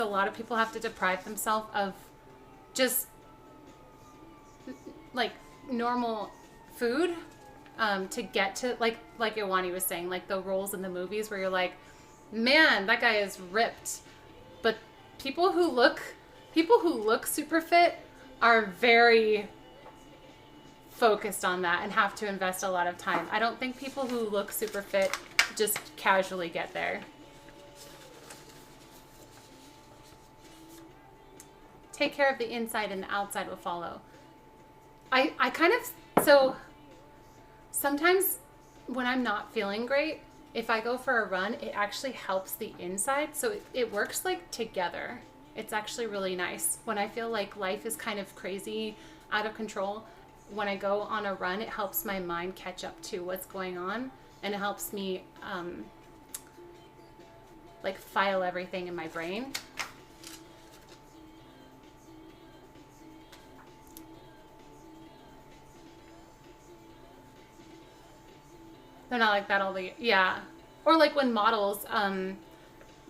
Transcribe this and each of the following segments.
a lot of people have to deprive themselves of just like normal food to get to like Iwani was saying, like the roles in the movies where you're like, man, that guy is ripped. But people who look super fit are very focused on that and have to invest a lot of time. I don't think people who look super fit just casually get there. Take care of the inside and the outside will follow. I kind of, so sometimes when I'm not feeling great, if I go for a run, it actually helps the inside. So it works like together. It's actually really nice. When I feel like life is kind of crazy, out of control, when I go on a run, it helps my mind catch up to what's going on. And it helps me like file everything in my brain. They're not like that all the, yeah. Or like when models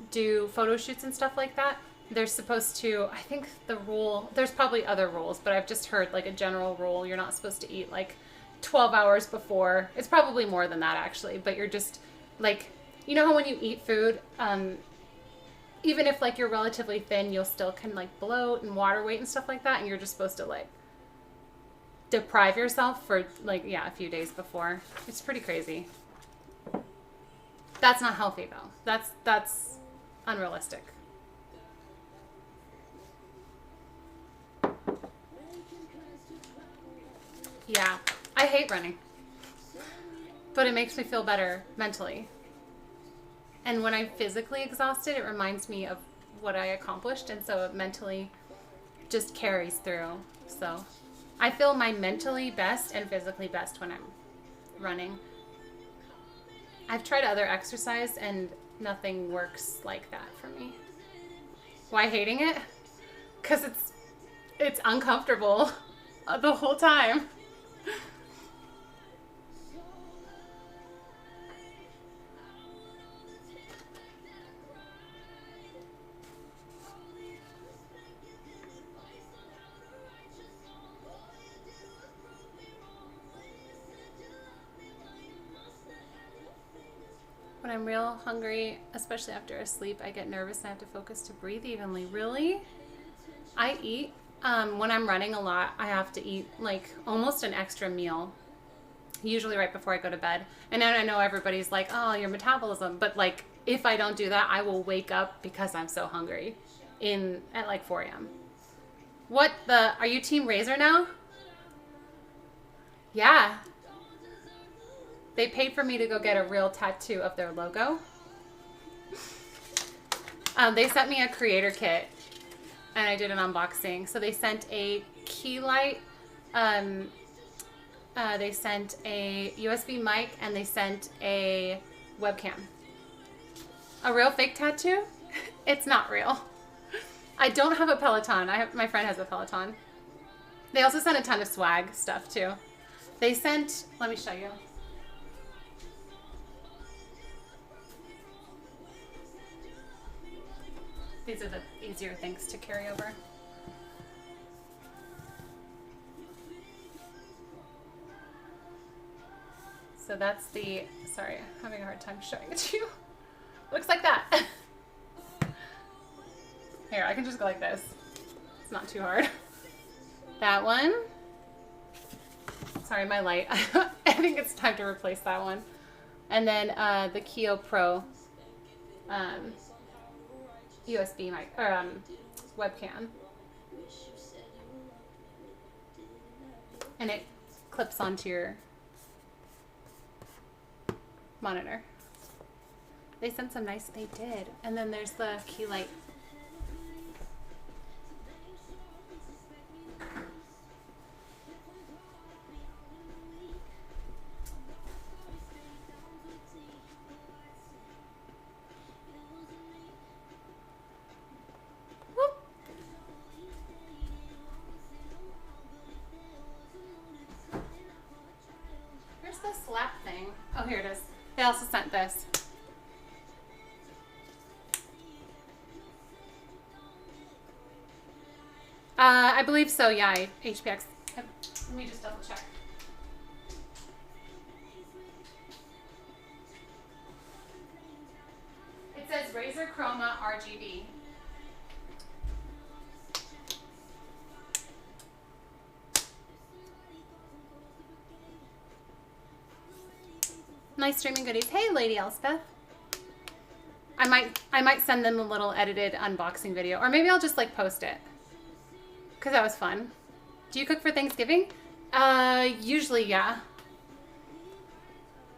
do photo shoots and stuff like that, they're supposed to, I think the rule, there's probably other rules, but I've just heard like a general rule, you're not supposed to eat like 12 hours before. It's probably more than that actually, but you're just like, you know how when you eat food, even if like you're relatively thin, you'll still can like bloat and water weight and stuff like that, and you're just supposed to like deprive yourself for like, yeah, a few days before. It's pretty crazy. That's not healthy though. That's unrealistic. Yeah, I hate running, but it makes me feel better mentally. And when I'm physically exhausted, it reminds me of what I accomplished, and so it mentally just carries through. So I feel my mentally best and physically best when I'm running. I've tried other exercise and nothing works like that for me. Why hating it? Because it's uncomfortable the whole time. When I'm real hungry, especially after a sleep, I get nervous and I have to focus to breathe evenly. Really? I eat, when I'm running a lot, I have to eat like almost an extra meal, usually right before I go to bed. And then I know everybody's like, oh, your metabolism. But like, if I don't do that, I will wake up because I'm so hungry at like 4 a.m. Are you Team Razor now? Yeah. They paid for me to go get a real tattoo of their logo. They sent me a creator kit and I did an unboxing. So they sent a key light, they sent a USB mic, and they sent a webcam. A real fake tattoo? It's not real. I don't have a Peloton. My friend has a Peloton. They also sent a ton of swag stuff too. They sent, let me show you. These are the easier things to carry over. So that's sorry, I'm having a hard time showing it to you. Looks like that. Here, I can just go like this. It's not too hard. That one. Sorry, my light. I think it's time to replace that one. And then the Keo Pro USB mic or webcam, and it clips onto your monitor. They sent some nice. They did, and then there's the key light. The slap thing. Oh, here it is. They also sent this. I believe so, yeah, HPX. Let me just double check. It says Razer Chroma RGB. Nice streaming goodies. Hey, Lady Elspeth. I might send them a little edited unboxing video, or maybe I'll just like post it, because that was fun. Do you cook for Thanksgiving? Usually, yeah.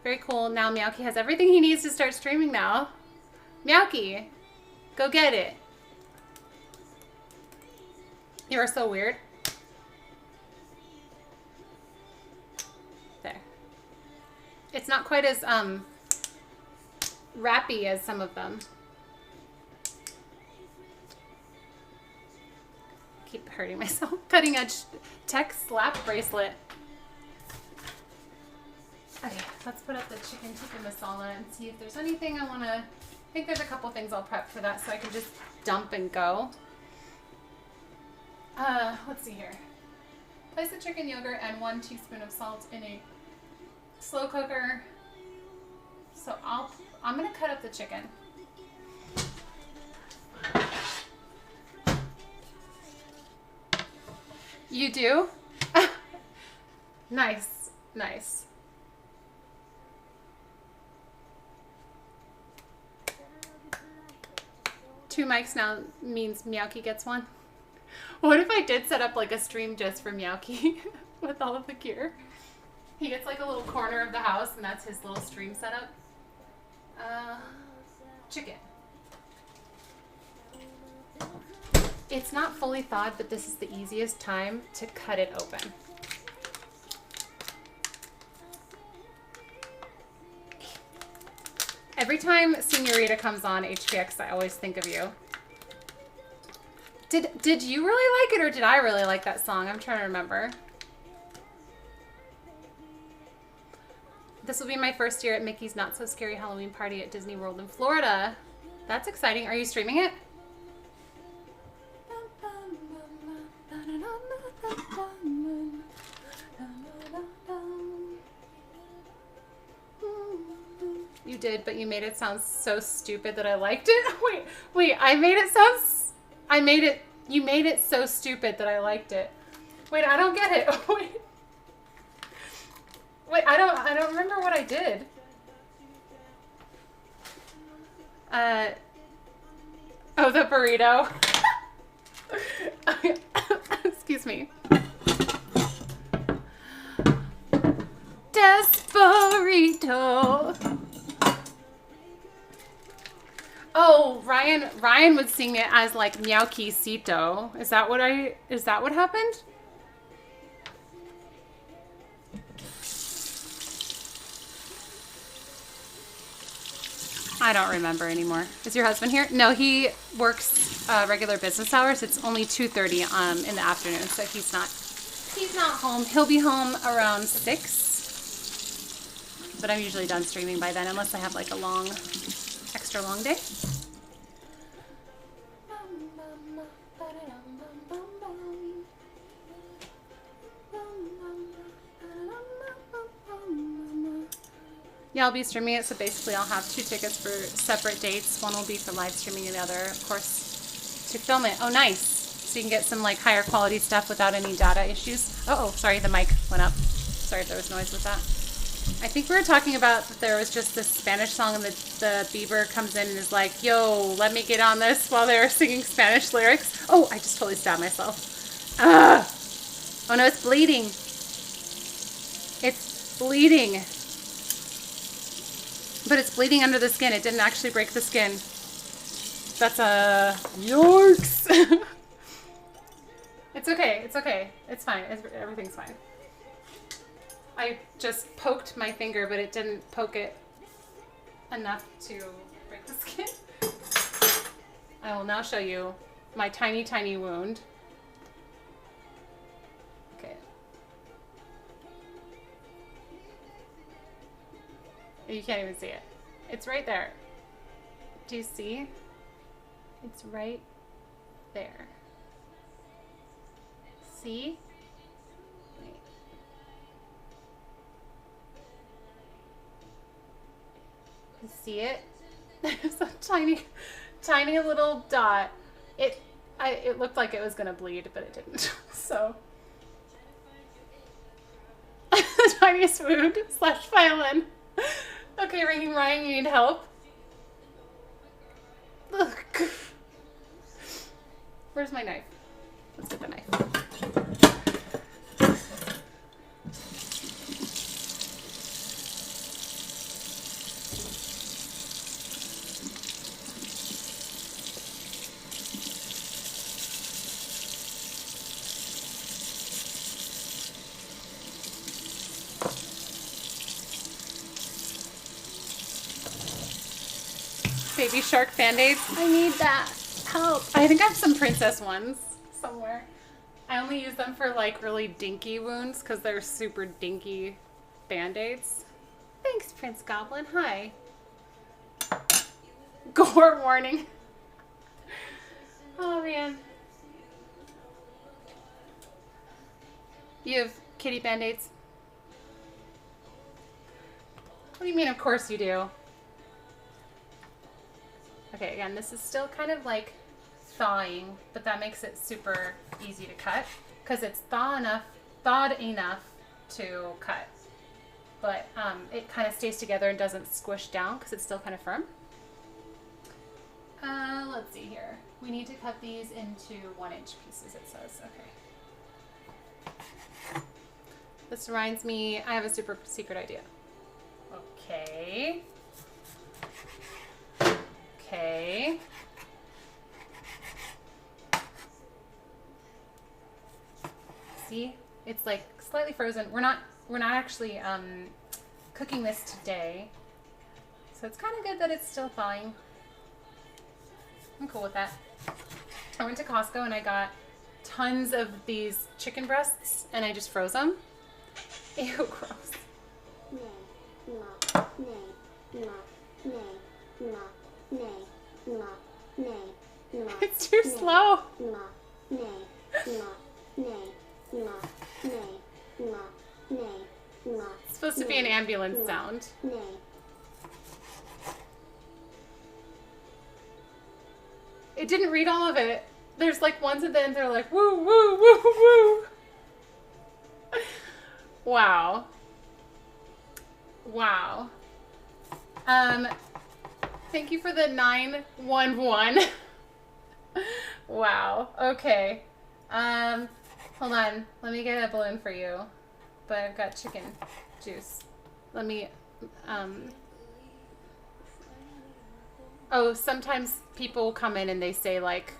Very cool. Now Meowky has everything he needs to start streaming now. Meowky, go get it. You are so weird. There. It's not quite as rappy as some of them. Keep hurting myself. Cutting edge tech slap bracelet. Okay, let's put up the chicken tikka masala and see if there's anything I want to. I think there's a couple things I'll prep for that so I can just dump and go. Let's see here. Place the chicken yogurt and 1 teaspoon of salt in a slow cooker. So I'm gonna cut up the chicken. You do? Nice, nice. Two mics now means Meowky gets one. What if I did set up like a stream just for Meowky with all of the gear? He gets like a little corner of the house and that's his little stream setup. Chicken. It's not fully thawed, but this is the easiest time to cut it open. Every time Senorita comes on HPX, I always think of you. Did you really like it, or did I really like that song? I'm trying to remember. This will be my first year at Mickey's Not So Scary Halloween Party at Disney World in Florida. That's exciting. Are you streaming it? You did, but you made it sound so stupid that I liked it. Wait, you made it so stupid that I liked it. Wait, I don't get it. Wait, I don't remember what I did. Oh, the burrito. Excuse me. Desperito. Oh, Ryan would sing it as like Meowky-cito. Is that what happened? I don't remember anymore. Is your husband here? No, he works regular business hours. It's only 2:30 in the afternoon, so he's not home. He'll be home around 6. But I'm usually done streaming by then, unless I have like a extra long day. Yeah, I'll be streaming it, so basically I'll have 2 tickets for separate dates. One will be for live streaming and the other, of course, to film it. Oh, nice. So you can get some like higher quality stuff without any data issues. Oh, sorry, the mic went up. Sorry if there was noise with that. I think we were talking about that there was just this Spanish song and the Bieber comes in and is like, yo, let me get on this while they were singing Spanish lyrics. Oh, I just totally stabbed myself. Ugh. Oh no, it's bleeding. It's bleeding. But it's bleeding under the skin. It didn't actually break the skin. That's a yikes. It's okay. It's okay. It's fine. Everything's fine. I just poked my finger, but it didn't poke it enough to break the skin. I will now show you my tiny, tiny wound. Okay. You can't even see it. It's right there. Do you see? It's right there. See? Wait. You see it? There's a tiny, tiny little dot. It looked like it was gonna bleed, but it didn't. So, the tiniest wound / violin. Okay, Ringing Ryan, you need help? Look. Where's my knife? Let's get the knife. Baby shark band-aids. I need that. Help. I think I have some princess ones somewhere. I only use them for like really dinky wounds because they're super dinky band-aids. Thanks, Prince Goblin. Hi. Gore warning. Oh man. You have kitty band-aids? What do you mean, of course you do? Okay, again, this is still kind of like thawing, but that makes it super easy to cut because it's thawed enough to cut. But it kind of stays together and doesn't squish down because it's still kind of firm. Let's see here. We need to cut these into 1-inch pieces, it says. Okay. This reminds me, I have a super secret idea. Okay. Okay. See? It's like slightly frozen. We're not actually cooking this today. So it's kind of good that it's still thawing. I'm cool with that. I went to Costco and I got tons of these chicken breasts and I just froze them. Ew, gross. It's too slow. It's supposed to be an ambulance sound. It didn't read all of it. There's like ones at the end, they're like, woo, woo, woo, woo. Wow. Wow. Thank you for the 911. Wow. Okay. Hold on. Let me get a balloon for you. But I've got chicken juice. Let me, oh, sometimes people come in and they say like,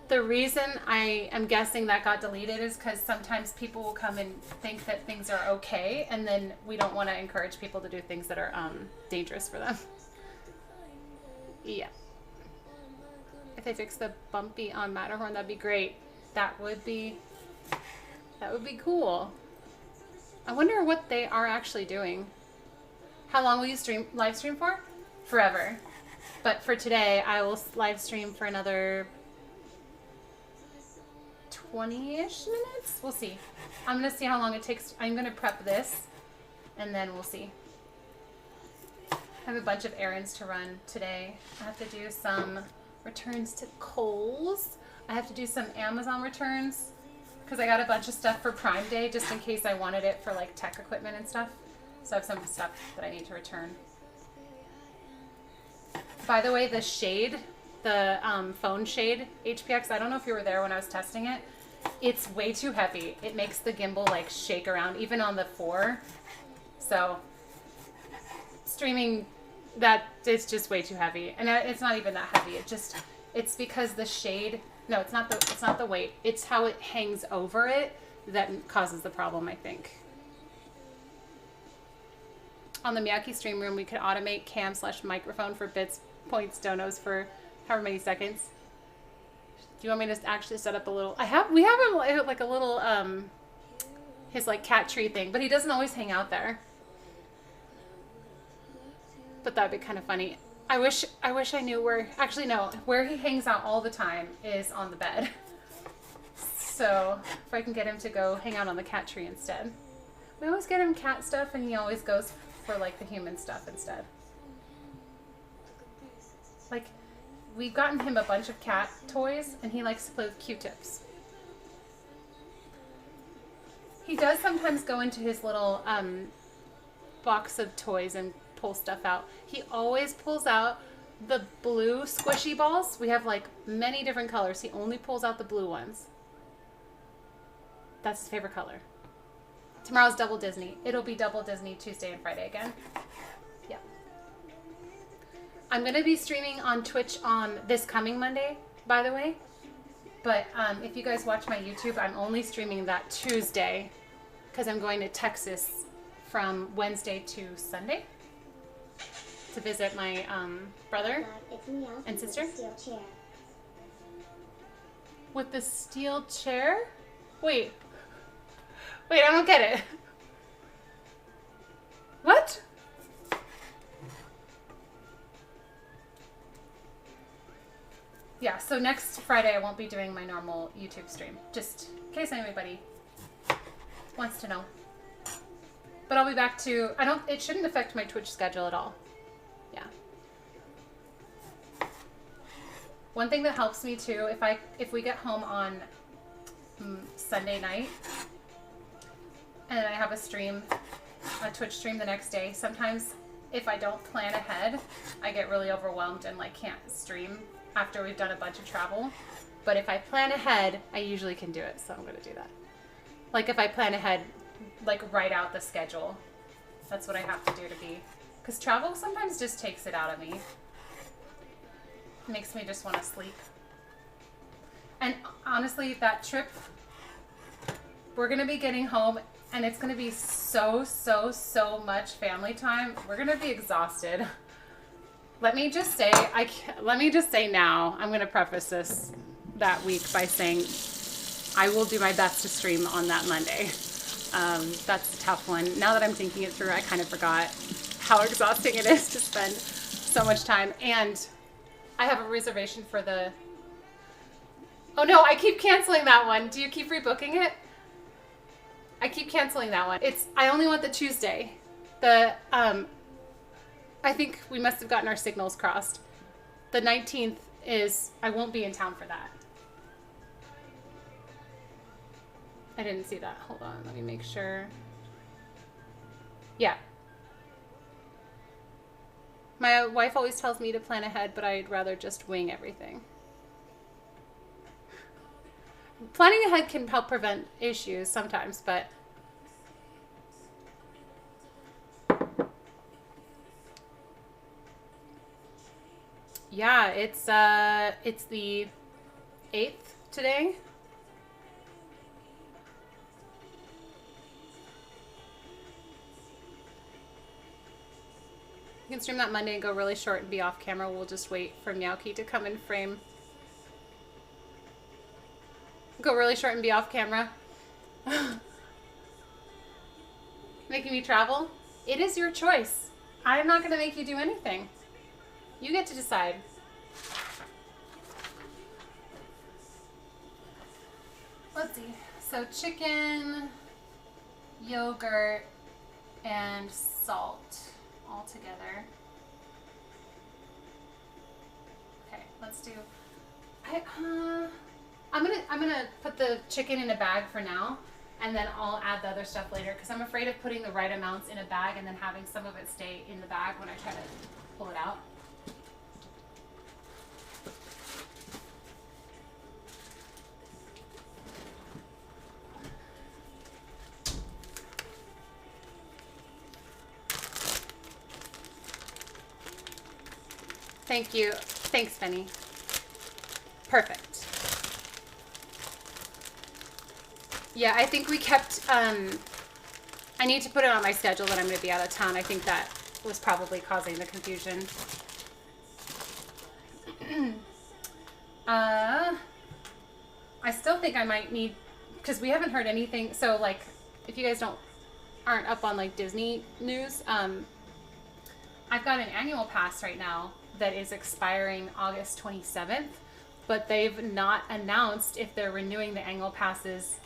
the reason I am guessing that got deleted is because sometimes people will come and think that things are okay, and then we don't want to encourage people to do things that are dangerous for them. Yeah. If they fix the bumpy on Matterhorn, that'd be great. That would be cool. I wonder what they are actually doing. How long will you live stream for? Forever. But for today, I will live stream for another 20-ish minutes. We'll see. I'm going to see how long it takes. I'm going to prep this and then we'll see. I have a bunch of errands to run today. I have to do some returns to Kohl's. I have to do some Amazon returns because I got a bunch of stuff for Prime Day just in case I wanted it for like tech equipment and stuff. So I have some stuff that I need to return. By the way, the shade, the phone shade HPX, I don't know if you were there when I was testing it. It's way too heavy. It makes the gimbal like shake around even on the 4. So streaming, that it's just way too heavy. And it's not even that heavy. It's because the shade, no, it's not the weight. It's how it hangs over it that causes the problem, I think. On the Miyaki stream room, we could automate cam/microphone for bits, points, donos for however many seconds. Do you want me to actually set up a little? We have like a little his like cat tree thing, but he doesn't always hang out there. But that'd be kind of funny. I wish I knew where. Actually, no. Where he hangs out all the time is on the bed. So if I can get him to go hang out on the cat tree instead. We always get him cat stuff and he always goes for like the human stuff instead. Like, we've gotten him a bunch of cat toys and he likes to play with Q-tips. He does sometimes go into his little box of toys and pull stuff out. He always pulls out the blue squishy balls. We have like many different colors. He only pulls out the blue ones. That's his favorite color. Tomorrow's double Disney. It'll be double Disney Tuesday and Friday again. Yep. I'm going to be streaming on Twitch on this coming Monday, by the way. But if you guys watch my YouTube, I'm only streaming that Tuesday because I'm going to Texas from Wednesday to Sunday to visit my brother and sister. With the steel chair? Wait, I don't get it. What? Yeah, so next Friday I won't be doing my normal YouTube stream, just in case anybody wants to know. But I'll be back to, it shouldn't affect my Twitch schedule at all. Yeah. One thing that helps me too, if we get home on Sunday night and I have a Twitch stream the next day, sometimes if I don't plan ahead, I get really overwhelmed and like can't stream after we've done a bunch of travel. But if I plan ahead, I usually can do it, so I'm going to do that. Like if I plan ahead, like write out the schedule. That's what I have to do to be, because travel sometimes just takes it out of me. It makes me just want to sleep. And honestly, that trip, we're going to be getting home and it's going to be so much family time. We're going to be exhausted. Let me just say now, I'm going to preface that week by saying I will do my best to stream on that Monday. That's a tough one. Now that I'm thinking it through, I kind of forgot how exhausting it is to spend so much time. And I have a reservation for the... Oh no, I keep canceling that one. Do you keep rebooking it? I keep canceling that one. I only want the Tuesday. I think we must have gotten our signals crossed. The 19th is, I won't be in town for that. I didn't see that. Hold on, let me make sure. Yeah. My wife always tells me to plan ahead, but I'd rather just wing everything. Planning ahead can help prevent issues sometimes, but yeah, it's the 8th today. You can stream that Monday and go really short and be off camera. We'll just wait for Meowkey to come in frame. Go really short and be off camera. Making me travel? It is your choice. I'm not going to make you do anything. You get to decide. Let's see. So chicken, yogurt, and salt all together. Okay, let's do... I'm gonna put the chicken in a bag for now, and then I'll add the other stuff later, because I'm afraid of putting the right amounts in a bag and then having some of it stay in the bag when I try to pull it out. Thank you. Thanks, Benny. Perfect. Yeah, I think we kept, I need to put it on my schedule that I'm going to be out of town. I think that was probably causing the confusion. I still think I might need, because we haven't heard anything. So, like, if you guys aren't up on, like, Disney news, I've got an annual pass right now that is expiring August 27th. but they've not announced if they're renewing the annual passes.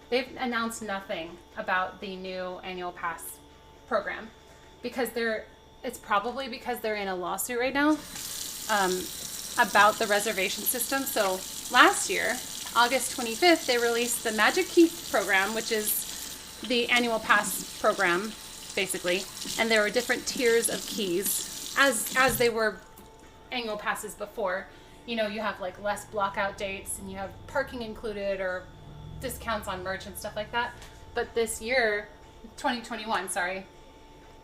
They've announced nothing about the new annual pass program because it's probably because they're in a lawsuit right now about the reservation system. So last year, August 25th, they released the Magic Key program, which is the annual pass program, basically. And there were different tiers of keys as they were annual passes before. You know, you have like less blockout dates and you have parking included or discounts on merch and stuff like that. But this year, 2021, sorry,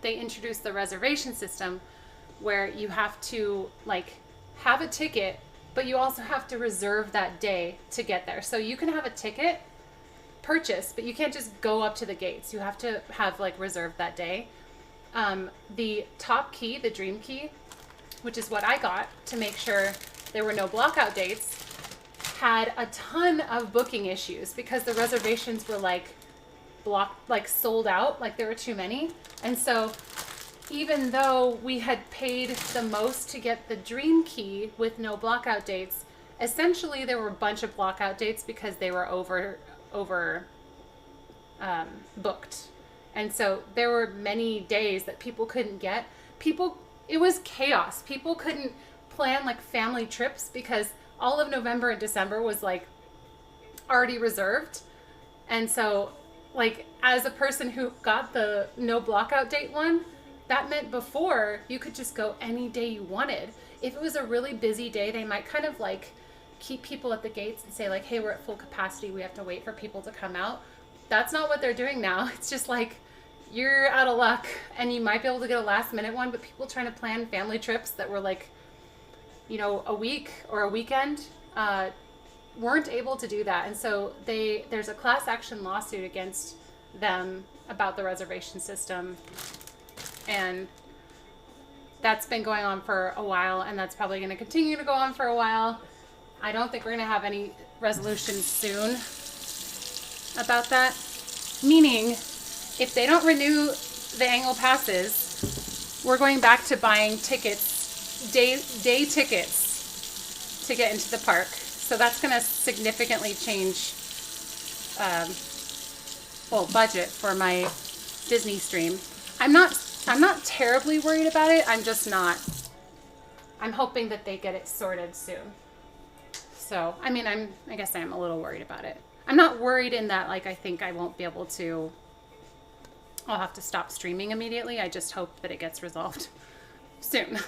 they introduced the reservation system where you have to like have a ticket, but you also have to reserve that day to get there. So you can have a ticket purchase, but you can't just go up to the gates. You have to have like reserved that day. The top key, the dream key, which is what I got to make sure there were no blockout dates, had a ton of booking issues because the reservations were like sold out, like there were too many. And so even though we had paid the most to get the dream key with no blockout dates, essentially there were a bunch of blockout dates because they were over booked. And so there were many days that people couldn't get. It was chaos. People couldn't plan like family trips because all of November and December was like already reserved. And so like as a person who got the no blockout date one, that meant before you could just go any day you wanted. If it was a really busy day, they might kind of like keep people at the gates and say like, hey, we're at full capacity. We have to wait for people to come out. That's not what they're doing now. It's just like, you're out of luck and you might be able to get a last minute one, but people trying to plan family trips that were like, you know, a week or a weekend, weren't able to do that. And so there's a class action lawsuit against them about the reservation system. And that's been going on for a while, and that's probably going to continue to go on for a while. I don't think we're going to have any resolution soon about that. Meaning, if they don't renew the annual passes, we're going back to buying tickets, day tickets to get into the park. So that's going to significantly change, budget for my Disney stream. I'm not terribly worried about it. I'm hoping that they get it sorted soon. So, I mean, I guess I am a little worried about it. I'm not worried in that, like, I think I won't be able to, I'll have to stop streaming immediately. I just hope that it gets resolved soon.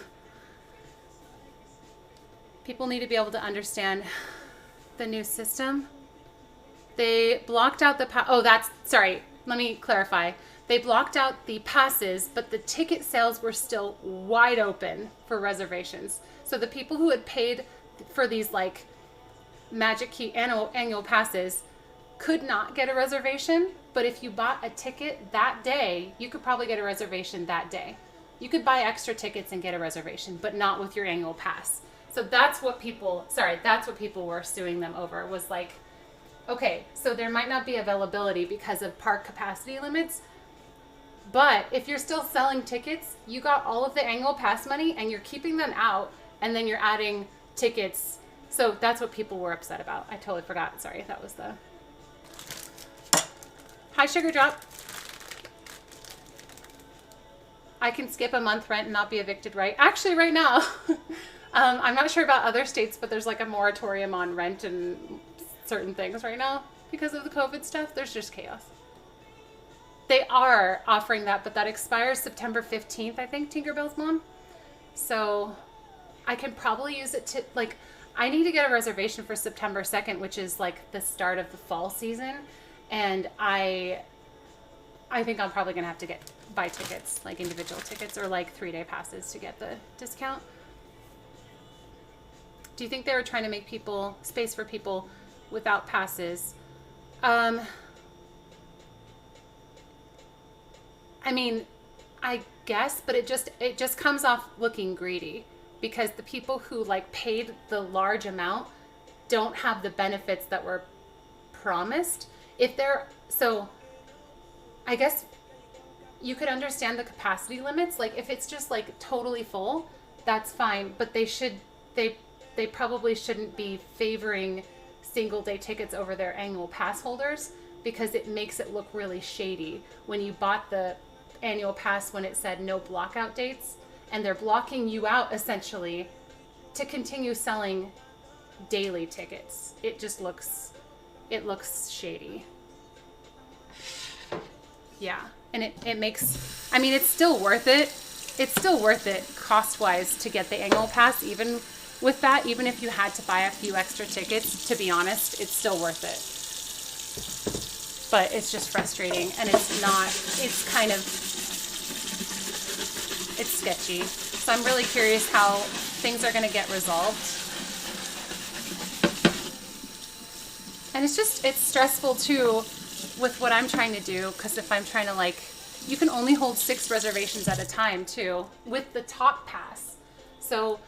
People need to be able to understand the new system. They blocked out let me clarify. They blocked out the passes, but the ticket sales were still wide open for reservations. So the people who had paid for these like Magic Key annual passes could not get a reservation, but if you bought a ticket that day, you could probably get a reservation that day. You could buy extra tickets and get a reservation, but not with your annual pass. So that's what people were suing them over, was like, okay, so there might not be availability because of park capacity limits, but if you're still selling tickets, you got all of the annual pass money and you're keeping them out, and then you're adding tickets. So that's what people were upset about. I totally forgot. Sorry, that was the... Hi, Sugar Drop. I can skip a month rent and not be evicted, right? Actually, right now, I'm not sure about other states, but there's like a moratorium on rent and certain things right now because of the COVID stuff. There's just chaos. They are offering that, but that expires September 15th, I think, Tinkerbell's mom. So I can probably use it to, like, I need to get a reservation for September 2nd, which is like the start of the fall season. And I think I'm probably going to have to buy tickets, like individual tickets or like 3-day passes to get the discount. Do you think they were trying to make space for people without passes? I mean, I guess, but it just comes off looking greedy because the people who like paid the large amount don't have the benefits that were promised. So I guess you could understand the capacity limits. Like if it's just like totally full, that's fine. But they they probably shouldn't be favoring single day tickets over their annual pass holders, because it makes it look really shady when you bought the annual pass when it said no blockout dates, and they're blocking you out essentially to continue selling daily tickets. It just looks, it looks shady. Yeah, and it makes, I mean, it's still worth it. It's still worth it cost-wise to get the annual pass, even with that, even if you had to buy a few extra tickets, to be honest, it's still worth it. But it's just frustrating, and it's not, it's kind of, it's sketchy. So I'm really curious how things are going to get resolved. And it's just, it's stressful too with what I'm trying to do, because if I'm trying to, like, you can only hold 6 reservations at a time too with the top pass. So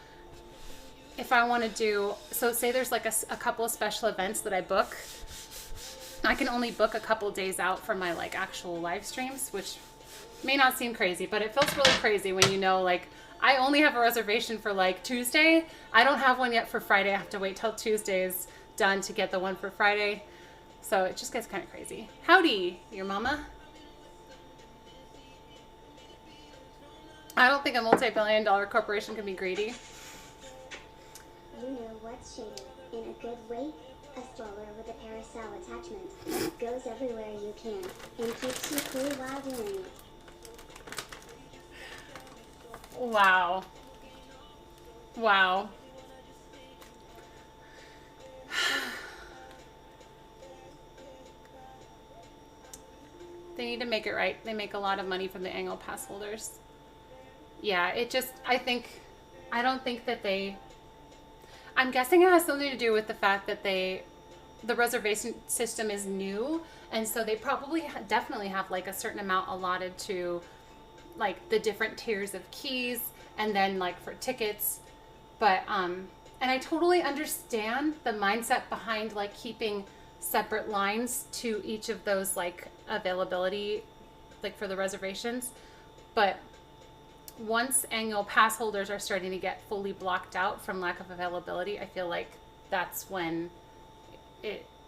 if I want to do, so say there's like a couple of special events that I book, I can only book a couple days out for my like actual live streams, which may not seem crazy, but it feels really crazy when you know, like, I only have a reservation for like Tuesday. I don't have one yet for Friday. I have to wait till Tuesday's done to get the one for Friday. So it just gets kind of crazy. Howdy, your mama. I don't think a multi-billion-dollar corporation can be greedy. You know what's shady? In a good way, a stroller with a carousel attachment that goes everywhere you can and keeps you cool while doing it. Wow. Wow. They need to make it right. They make a lot of money from the annual pass holders. Yeah, it just, I don't think that I'm guessing it has something to do with the fact that the reservation system is new, and so they probably definitely have like a certain amount allotted to like the different tiers of keys, and then like for tickets. But and I totally understand the mindset behind like keeping separate lines to each of those like availability, like for the reservations. But once annual pass holders are starting to get fully blocked out from lack of availability, I feel like that's when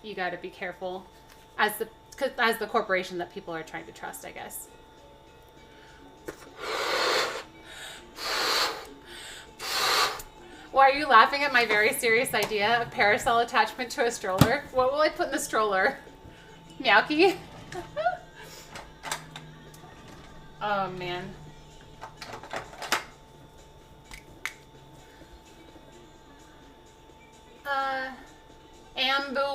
you got to be careful as the corporation that people are trying to trust, I guess. Why are you laughing at my very serious idea of parasol attachment to a stroller? What will I put in the stroller? Meowky? Oh, man. Ambulance.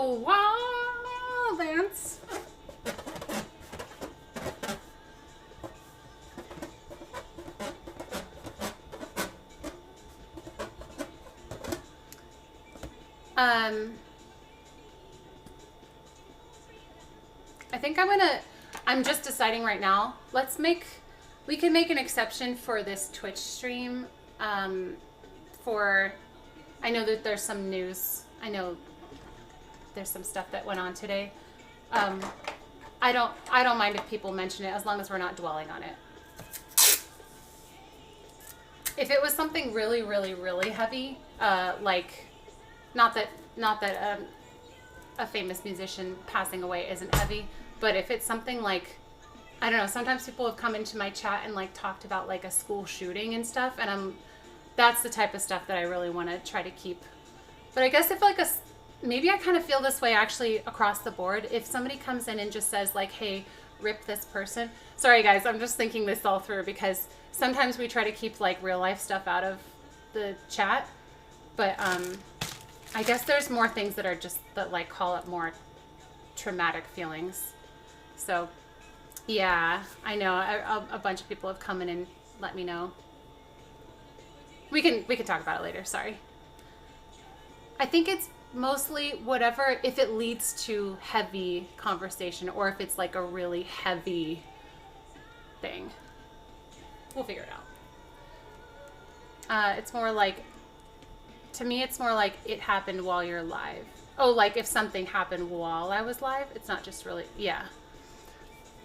I think I'm just deciding right now. We can make an exception for this Twitch stream. I know that there's some news. I know there's some stuff that went on today. I don't mind if people mention it as long as we're not dwelling on it. If it was something really, really, really heavy, like not that a famous musician passing away isn't heavy, but if it's something like, I don't know, sometimes people have come into my chat and like talked about like a school shooting and stuff, and that's the type of stuff that I really want to try to keep. But I guess if like maybe I kind of feel this way actually across the board. If somebody comes in and just says like, hey, rip this person. Sorry guys, I'm just thinking this all through, because sometimes we try to keep like real life stuff out of the chat. But I guess there's more things that are just that like call up more traumatic feelings. So yeah, I know a bunch of people have come in and let me know. We can talk about it later. Sorry. I think it's mostly whatever, if it leads to heavy conversation or if it's like a really heavy thing. We'll figure it out. It's more like, to me, it's more like it happened while you're live. Oh, like if something happened while I was live, it's not just really, yeah.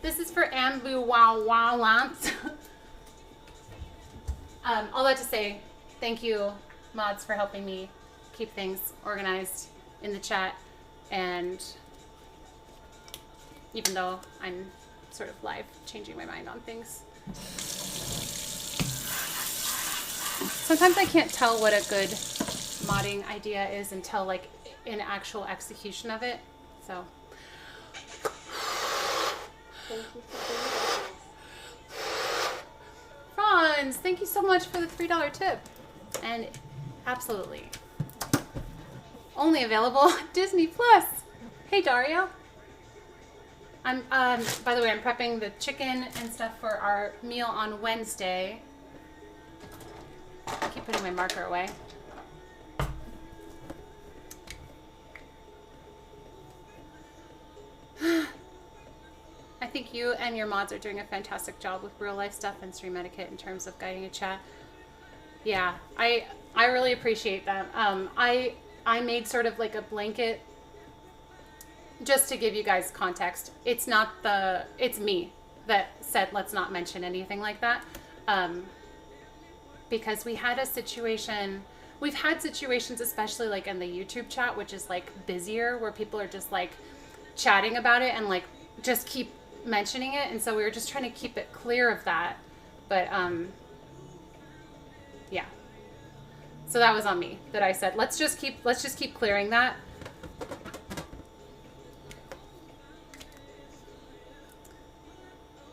This is for Ambu Wow Wow Lance. All that to say, thank you, mods, for helping me keep things organized in the chat. And even though I'm sort of live changing my mind on things, sometimes I can't tell what a good modding idea is until like in actual execution of it. So Thank you for being with us. Franz, thank you so much for the $3 tip. And absolutely only available Disney Plus. Hey Dario. I'm by the way, I'm prepping the chicken and stuff for our meal on Wednesday. I keep putting my marker away. I think you and your mods are doing a fantastic job with real life stuff and stream etiquette in terms of guiding a chat. Yeah, I really appreciate that. I made sort of like a blanket, just to give you guys context. It's me that said let's not mention anything like that, because we had a situation. We've had situations, especially like in the YouTube chat, which is like busier, where people are just like chatting about it and like just keep mentioning it, and so we were just trying to keep it clear of that. But yeah, so that was on me that I said let's just keep clearing that.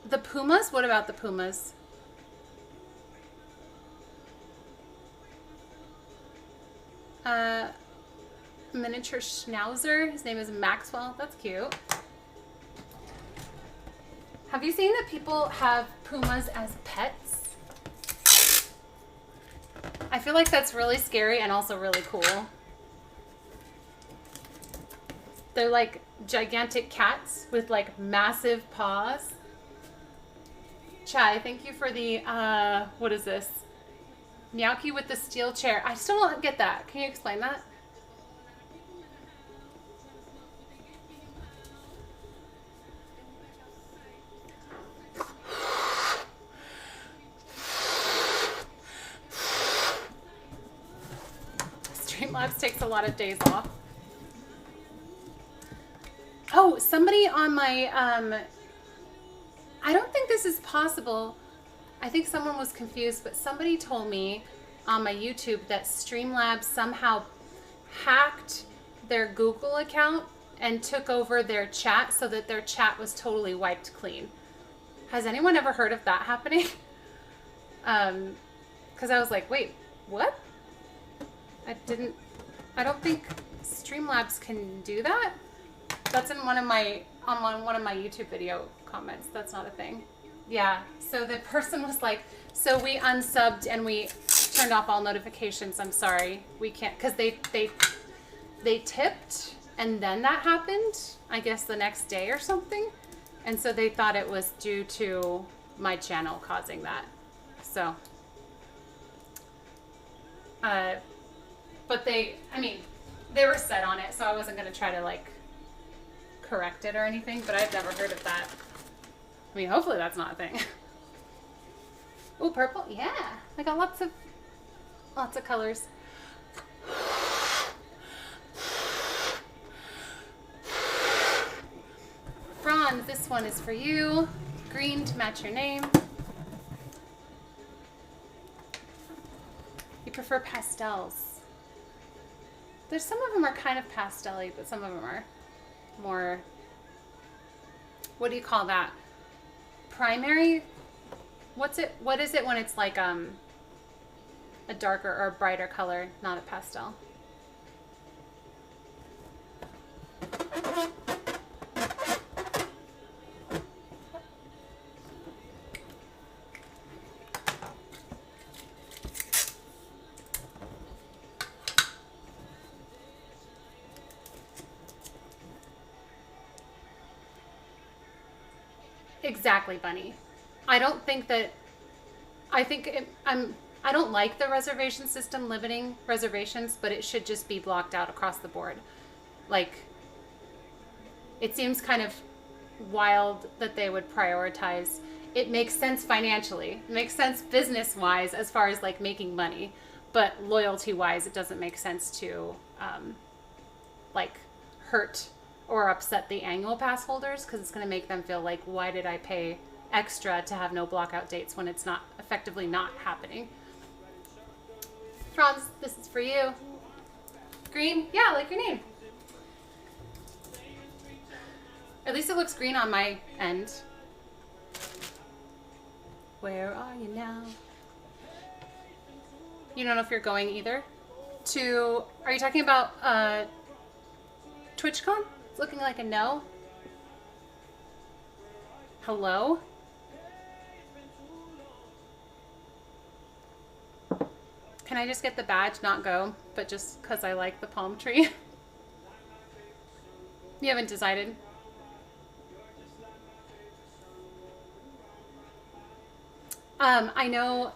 The pumas, what about the pumas? Miniature schnauzer, his name is Maxwell. That's cute. Have you seen that people have pumas as pets? I feel like that's really scary and also really cool. They're like gigantic cats with like massive paws. Chai, thank you for the, what is this? Meowky with the steel chair. I still don't get that. Can you explain that? Streamlabs takes a lot of days off. Oh, somebody on my, I don't think this is possible. I think someone was confused, but somebody told me on my YouTube that Streamlabs somehow hacked their Google account and took over their chat so that their chat was totally wiped clean. Has anyone ever heard of that happening? Because I was like, wait, what? I don't think Streamlabs can do that. That's in one of my YouTube video comments. That's not a thing. Yeah, so the person was like, so we unsubbed and we turned off all notifications. I'm sorry, we can't, because they tipped and then that happened, I guess the next day or something. And so they thought it was due to my channel causing that. So, but they were set on it, so I wasn't going to try to like correct it or anything, but I've never heard of that. I mean, hopefully that's not a thing. Oh, purple? Yeah. I got lots of colors. Franz, this one is for you. Green to match your name. You prefer pastels. There's some of them are kind of pastel-y, but some of them are more, what do you call that? Primary? What is it when it's like a darker or a brighter color, not a pastel? Exactly, Bunny. I don't think that, I don't like the reservation system limiting reservations, but it should just be blocked out across the board. Like, it seems kind of wild that they would prioritize. It makes sense financially. It makes sense business-wise as far as like making money. but loyalty wise, it doesn't make sense to like hurt or upset the annual pass holders, because it's going to make them feel like, why did I pay extra to have no blockout dates when it's not effectively not happening. Franz, this is for you. Green? Yeah, like your name. At least it looks green on my end. Where are you now? You don't know if you're going either? Are you talking about TwitchCon? It's looking like a no. Hello? Can I just get the badge, not go, but just because I like the palm tree? You haven't decided? I know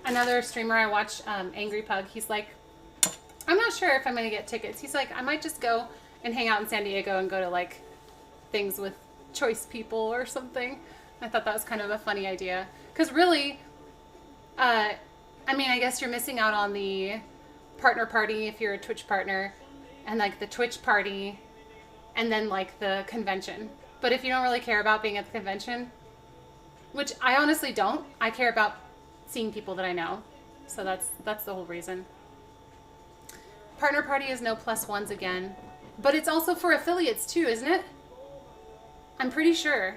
another streamer I watch, Angry Pug, he's like, I'm not sure if I'm going to get tickets. He's like, I might just go and hang out in San Diego and go to like things with choice people or something. I thought that was kind of a funny idea. Because really, I mean, I guess you're missing out on the partner party if you're a Twitch partner, and like the Twitch party, and then like the convention. But if you don't really care about being at the convention, which I honestly don't, I care about seeing people that I know. So that's the whole reason. Partner party is no +1s again, but it's also for affiliates too, isn't it? I'm pretty sure.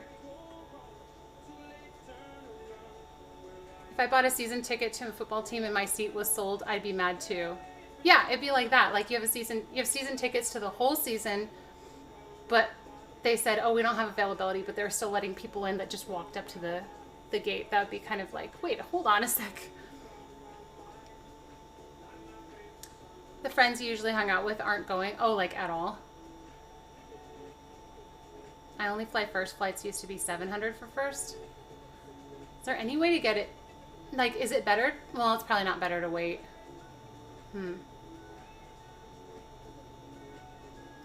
If I bought a season ticket to a football team and my seat was sold, I'd be mad too. Yeah, it'd be like that. Like you have season tickets to the whole season, but they said, oh, we don't have availability, but they're still letting people in that just walked up to the gate. That would be kind of like, wait, hold on a sec. The friends you usually hung out with aren't going. Oh, like at all? I only fly first. Flights used to be $700 for first. Is there any way to get it? Like, is it better? Well, it's probably not better to wait. Oh,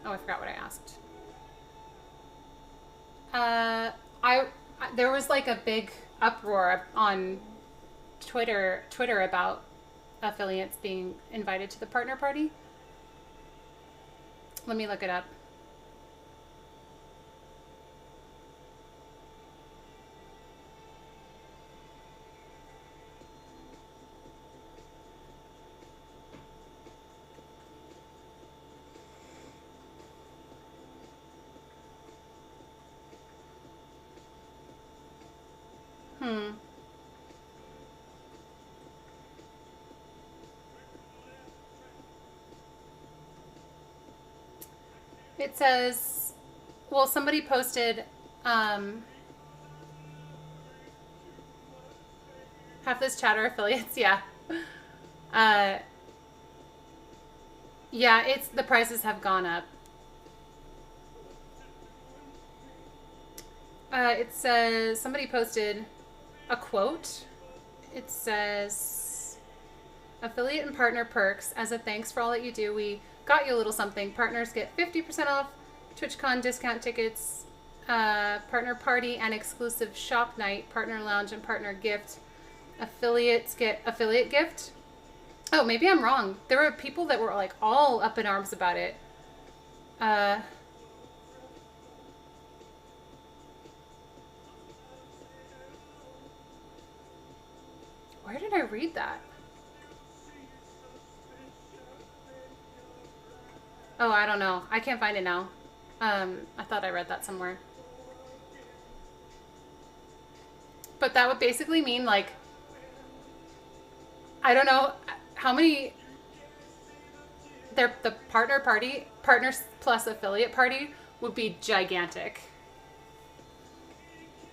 I forgot what I asked. There was like a big uproar on Twitter about affiliates being invited to the partner party. Let me look it up. It says, well, somebody posted, half this chat are affiliates, yeah. Yeah, the prices have gone up. It says, somebody posted a quote. It says, affiliate and partner perks. As a thanks for all that you do, we got you a little something. Partners get 50% off TwitchCon discount tickets, partner party and exclusive shop night, partner lounge and partner gift. Affiliates get affiliate gift. Oh, maybe I'm wrong. There were people that were like all up in arms about it. Where did I read that? Oh, I don't know. I can't find it now. I thought I read that somewhere. But that would basically mean, like, I don't know how many... The partner party, partners plus affiliate party would be gigantic.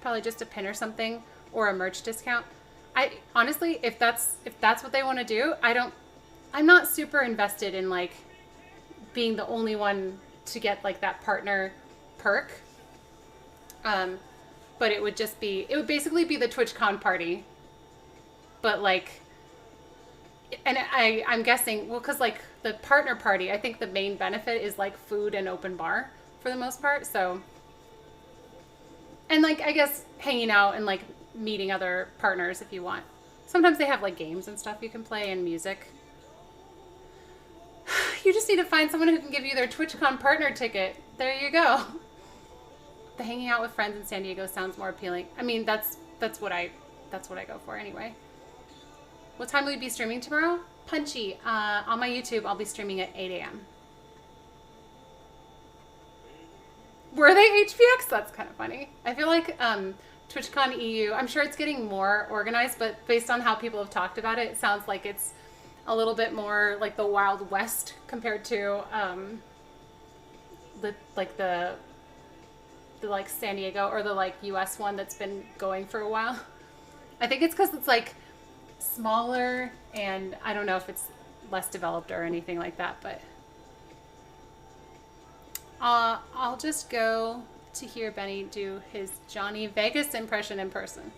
Probably just a pin or something, or a merch discount. Honestly, if that's what they want to do, I'm not super invested in, like, being the only one to get like that partner perk. But it would basically be the TwitchCon party. But like, and I'm guessing, well, cause like the partner party, I think the main benefit is like food and open bar for the most part. So, and like, I guess hanging out and like meeting other partners if you want. Sometimes they have like games and stuff you can play and music. just need to find someone who can give you their TwitchCon partner ticket. There you go. The hanging out with friends in San Diego sounds more appealing. I mean, that's what I go for anyway. What time will you be streaming tomorrow? Punchy. On my YouTube, I'll be streaming at 8 a.m. Were they HPX? That's kind of funny. I feel like TwitchCon EU, I'm sure it's getting more organized, but based on how people have talked about it, it sounds like it's a little bit more like the Wild West compared to the like San Diego or the like US one that's been going for a while. I think it's because it's like smaller and I don't know if it's less developed or anything like that, but I'll just go to hear Benny do his Johnny Vegas impression in person.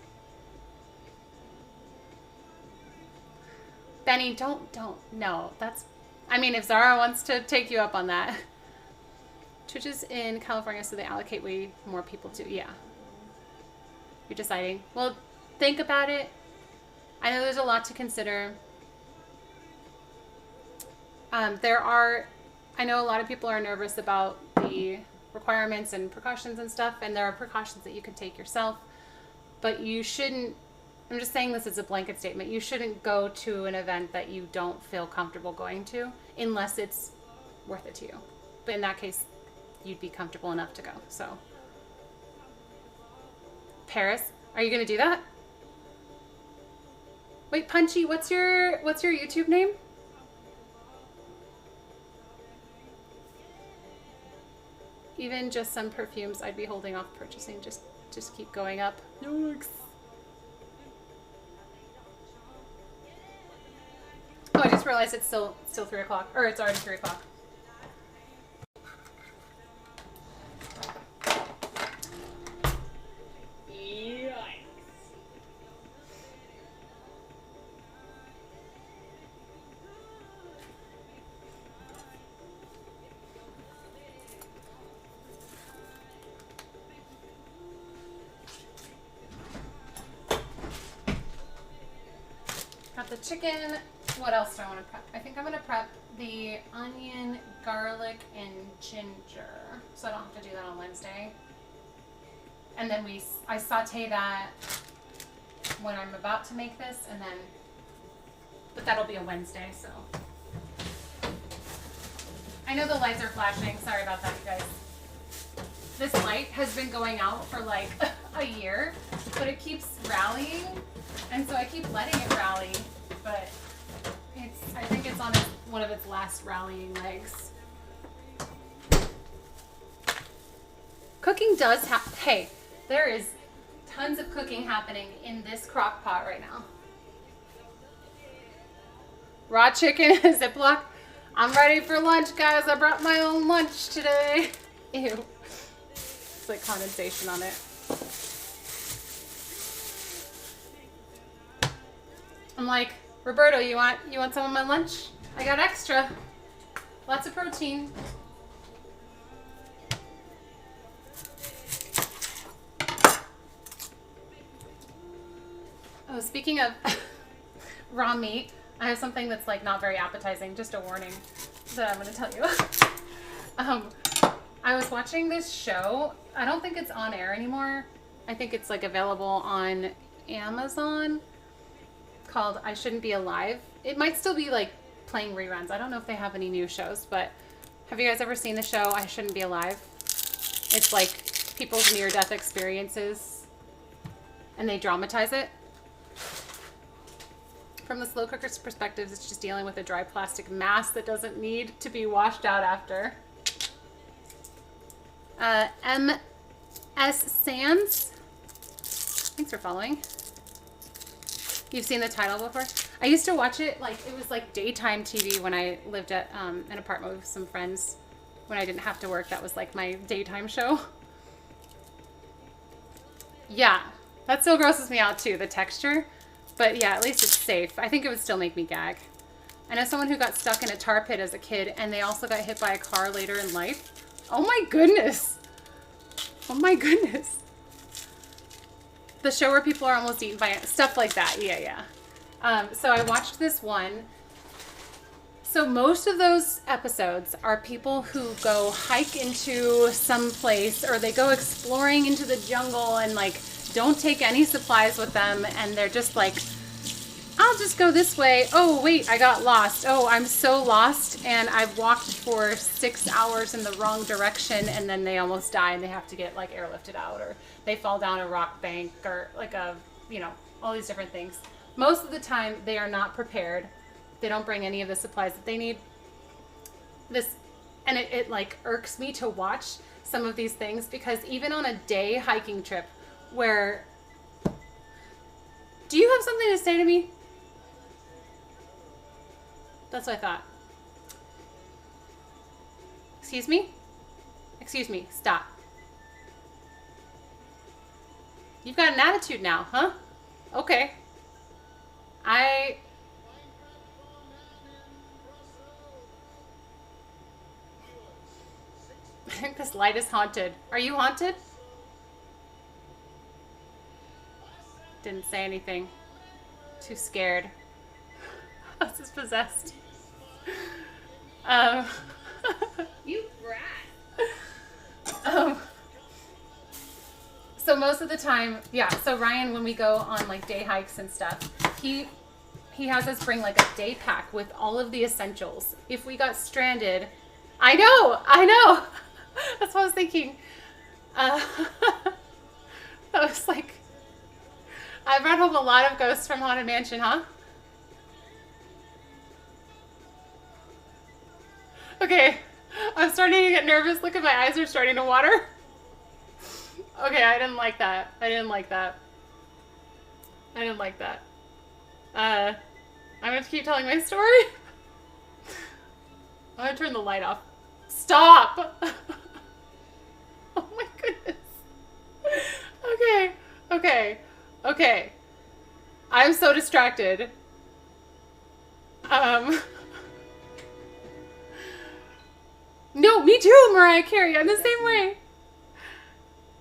Benny, don't, no, that's, I mean, if Zara wants to take you up on that. Twitch is in California, so they allocate way more people to, yeah. You're deciding. Well, think about it. I know there's a lot to consider. I know a lot of people are nervous about the requirements and precautions and stuff, and there are precautions that you can take yourself, but you shouldn't, I'm just saying this as a blanket statement, you shouldn't go to an event that you don't feel comfortable going to unless it's worth it to you. But in that case, you'd be comfortable enough to go, so. Paris, are you gonna do that? Wait, Punchy, what's your YouTube name? Even just some perfumes, I'd be holding off purchasing. Just keep going up. Yikes. Oh, I just realized it's still 3 o'clock, or it's already 3 o'clock. Got the chicken. What else do I want to prep? I think I'm going to prep the onion, garlic, and ginger. So I don't have to do that on Wednesday. And then I saute that when I'm about to make this, and then, but that'll be a Wednesday, so. I know the lights are flashing. Sorry about that, you guys. This light has been going out for like a year, but it keeps rallying. And so I keep letting it rally, but I think it's on one of its last rallying legs. Cooking does hey, there is tons of cooking happening in this crock pot right now. Raw chicken, Ziploc. I'm ready for lunch, guys. I brought my own lunch today. Ew. It's like condensation on it. I'm like, Roberto, you want some of my lunch? I got extra. Lots of protein. Oh, speaking of raw meat, I have something that's like not very appetizing, just a warning that I'm going to tell you. I was watching this show. I don't think it's on air anymore. I think it's like available on Amazon, called I Shouldn't Be Alive. It might still be like playing reruns. I don't know if they have any new shows, but have you guys ever seen the show I Shouldn't Be Alive? It's like people's near-death experiences and they dramatize it. From the slow cooker's perspective, it's just dealing with a dry plastic mass that doesn't need to be washed out after. M.S. Sands, thanks for following. You've seen the title before? I used to watch it, like, it was like daytime TV when I lived at an apartment with some friends. When I didn't have to work, that was like my daytime show. Yeah, that still grosses me out too, the texture. But yeah, at least it's safe. I think it would still make me gag. I know someone who got stuck in a tar pit as a kid, and they also got hit by a car later in life. Oh my goodness. Oh my goodness. The show where people are almost eaten by stuff like that. Yeah. So I watched this one. So most of those episodes are people who go hike into some place, or they go exploring into the jungle and like don't take any supplies with them, and they're just like, I'll just go this way. Oh wait, I got lost. Oh, I'm so lost, and I've walked for 6 hours in the wrong direction, and then they almost die and they have to get like airlifted out, or they fall down a rock bank, or like a, you know, all these different things. Most of the time they are not prepared. They don't bring any of the supplies that they need. And it like irks me to watch some of these things, because even on a day hiking trip where, do you have something to say to me? That's what I thought. Excuse me? Excuse me, stop. You've got an attitude now, huh? Okay. I think this light is haunted. Are you haunted? Didn't say anything. Too scared. House is possessed. You brat. So most of the time, yeah, so Ryan, when we go on like day hikes and stuff, he has us bring like a day pack with all of the essentials. If we got stranded, I know. That's what I was thinking. I was like, I brought home a lot of ghosts from Haunted Mansion, huh? Okay, I'm starting to get nervous. Look at my eyes are starting to water. Okay, I didn't like that. I'm going to keep telling my story. I'm going to turn the light off. Stop! Oh my goodness. Okay. I'm so distracted. No, me too, Mariah Carey. I'm the same way.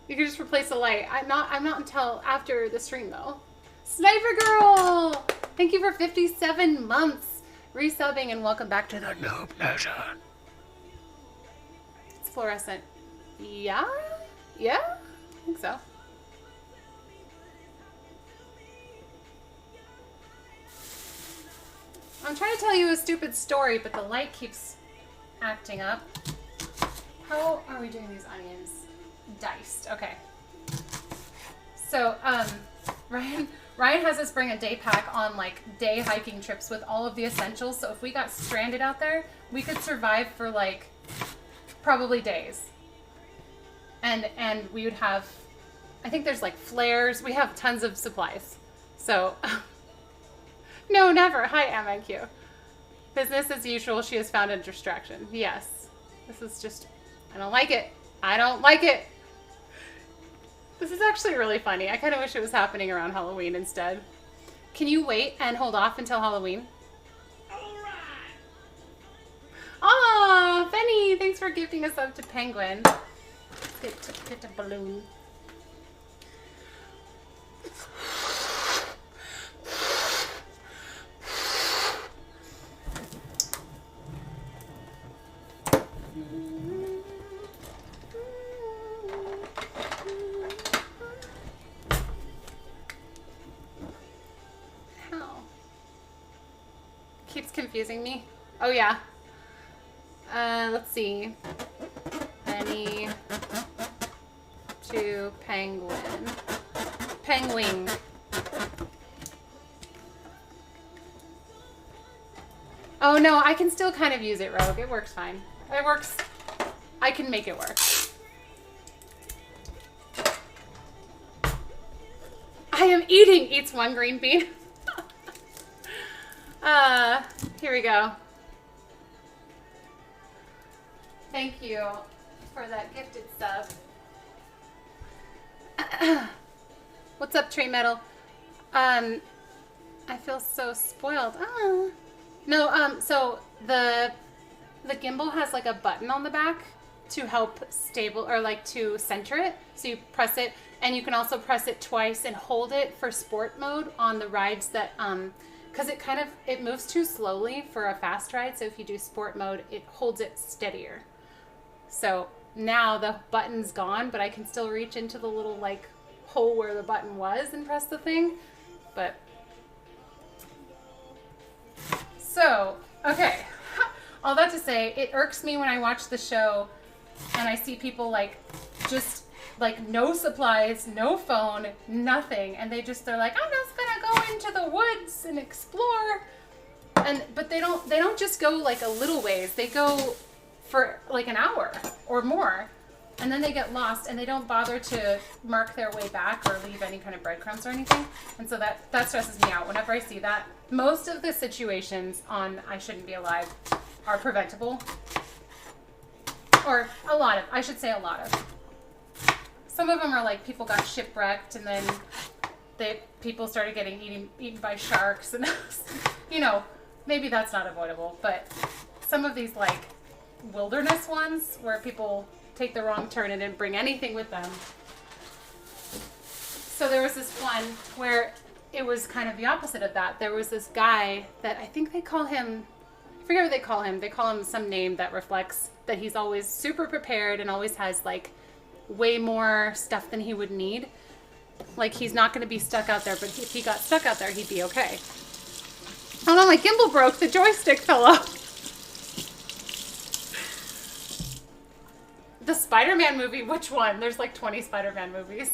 You can just replace the light. I'm not until after the stream though. Sniper Girl! Thank you for 57 months resubbing, and welcome back to the Noob Nation. It's fluorescent. Yeah? I think so. I'm trying to tell you a stupid story, but the light keeps acting up. How are we doing these onions? Diced. Okay. So, Ryan has us bring a day pack on like day hiking trips with all of the essentials. So if we got stranded out there, we could survive for like probably days. And we would have, I think there's like flares. We have tons of supplies. So, no, never. Hi, MNQ. Business as usual. She has found a distraction. Yes. This is just, I don't like it. This is actually really funny. I kind of wish it was happening around Halloween instead. Can you wait and hold off until Halloween? Aw, Benny, thanks for gifting us up to Penguin. Let's get a balloon. Keeps confusing me. Oh yeah. Let's see. Penny to penguin. Penguin. Oh no, I can still kind of use it, Rogue. It works fine. It works. I can make it work. I am eats one green bean. Here we go. Thank you for that gifted sub. What's up, Tree Metal? I feel so spoiled. No, so the gimbal has like a button on the back to help stable or like to center it. So you press it, and you can also press it twice and hold it for sport mode on the rides that because it moves too slowly for a fast ride. So if you do sport mode, it holds it steadier. So now the button's gone, but I can still reach into the little like hole where the button was and press the thing. But so, okay. All that to say, it irks me when I watch the show and I see people like just like no supplies, no phone, nothing, and they're like, I'm just gonna go into the woods and explore. But they don't just go like a little ways. They go for like an hour or more, and then they get lost and they don't bother to mark their way back or leave any kind of breadcrumbs or anything. And so that stresses me out whenever I see that. Most of the situations on I Shouldn't Be Alive are preventable. Or a lot of. Some of them are like people got shipwrecked and then people started getting eaten by sharks, and you know, maybe that's not avoidable. But some of these like wilderness ones where people take the wrong turn and didn't bring anything with them. So there was this one where it was kind of the opposite of that. There was this guy that I think they call him, I forget what they call him. They call him some name that reflects that he's always super prepared and always has like way more stuff than he would need. Like he's not going to be stuck out there, but if he got stuck out there, he'd be okay. Oh no, my gimbal broke. The joystick fell off. The Spider-Man movie, which one? There's like 20 Spider-Man movies.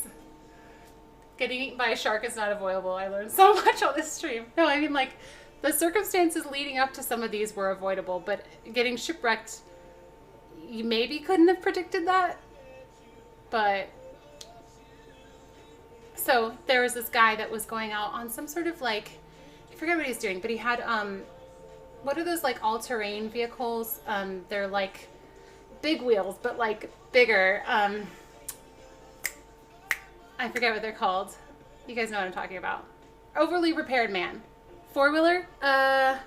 Getting eaten by a shark is not avoidable. I learned so much on this stream. No, I mean like the circumstances leading up to some of these were avoidable, but getting shipwrecked, you maybe couldn't have predicted that. But so there was this guy that was going out on some sort of like, I forget what he's doing, but he had what are those like all-terrain vehicles? They're like big wheels, but like bigger. I forget what they're called. You guys know what I'm talking about. Overly repaired man. Four-wheeler? I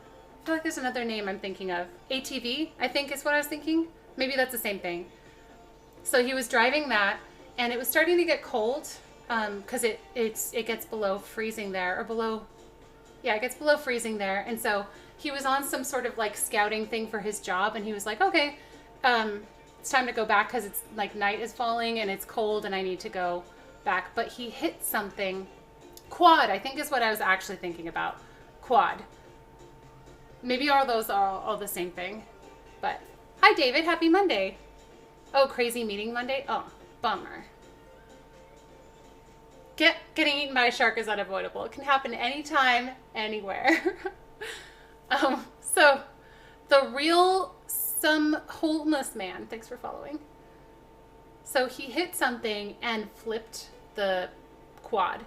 feel like there's another name I'm thinking of. ATV, I think is what I was thinking. Maybe that's the same thing. So he was driving that, and it was starting to get cold because it gets below freezing there, or below, yeah, it gets below freezing there. And so he was on some sort of like scouting thing for his job, and he was like, okay, it's time to go back because it's like night is falling and it's cold and I need to go back. But he hit something. Quad, I think is what I was actually thinking about. Quad. Maybe all those are all the same thing. But hi David, happy Monday. Oh, crazy meeting Monday? Oh, bummer. Getting eaten by a shark is unavoidable. It can happen anytime, anywhere. So the real some homeless man, thanks for following. So he hit something and flipped the quad,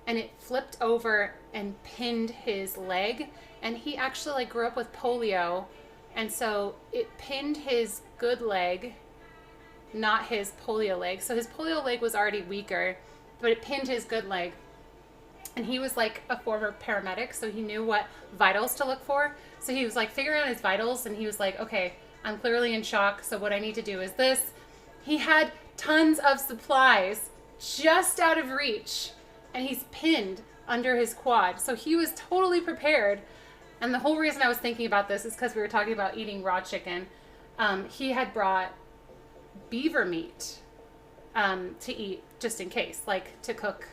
and it flipped over and pinned his leg. And he actually like grew up with polio, and so it pinned his good leg, not his polio leg. So his polio leg was already weaker, but it pinned his good leg. And he was like a former paramedic, so he knew what vitals to look for. So he was like figuring out his vitals, and he was like, okay, I'm clearly in shock, so what I need to do is this. He had tons of supplies just out of reach, and he's pinned under his quad. So he was totally prepared. And the whole reason I was thinking about this is because we were talking about eating raw chicken. He had brought beaver meat to eat just in case, like to cook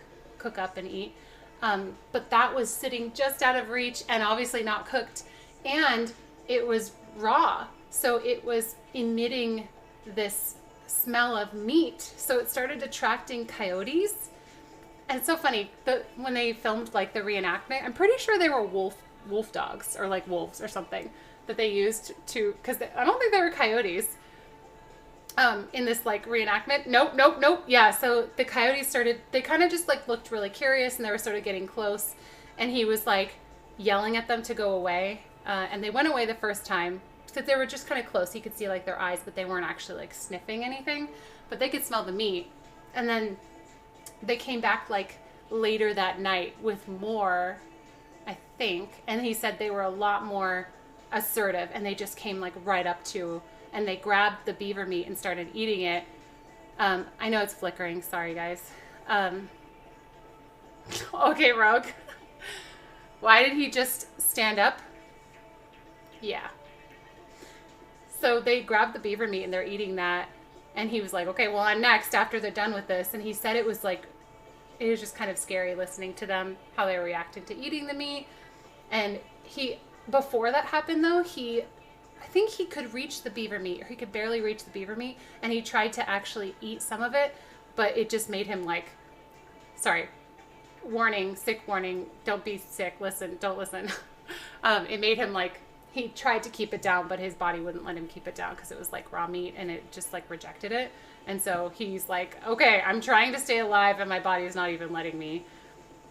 up and eat. But that was sitting just out of reach and obviously not cooked. And it was raw. So it was emitting this smell of meat. So it started attracting coyotes. And it's so funny that when they filmed like the reenactment, I'm pretty sure they were wolf dogs or like wolves or something that they used to, because I don't think they were coyotes in this like reenactment. Nope. Yeah, so the coyotes they kind of just like looked really curious, and they were sort of getting close, and he was like yelling at them to go away, and they went away the first time because they were just kind of close. He could see like their eyes, but they weren't actually like sniffing anything, but they could smell the meat. And then they came back like later that night with more, I think, and he said they were a lot more assertive, and they just came like right up to, and they grabbed the beaver meat and started eating it. I know it's flickering, sorry guys. Okay, Rogue. Why did he just stand up? Yeah. So they grabbed the beaver meat and they're eating that. And he was like, okay, well, I'm next after they're done with this. And he said it was like, it was just kind of scary listening to them, how they were reacting to eating the meat. And before that happened though, I think he could reach the beaver meat, or he could barely reach the beaver meat. And he tried to actually eat some of it, but it just made him like, sorry, warning, sick warning, don't be sick, don't listen. It made him like, he tried to keep it down, but his body wouldn't let him keep it down because it was like raw meat and it just like rejected it. And so he's like, okay, I'm trying to stay alive and my body is not even letting me.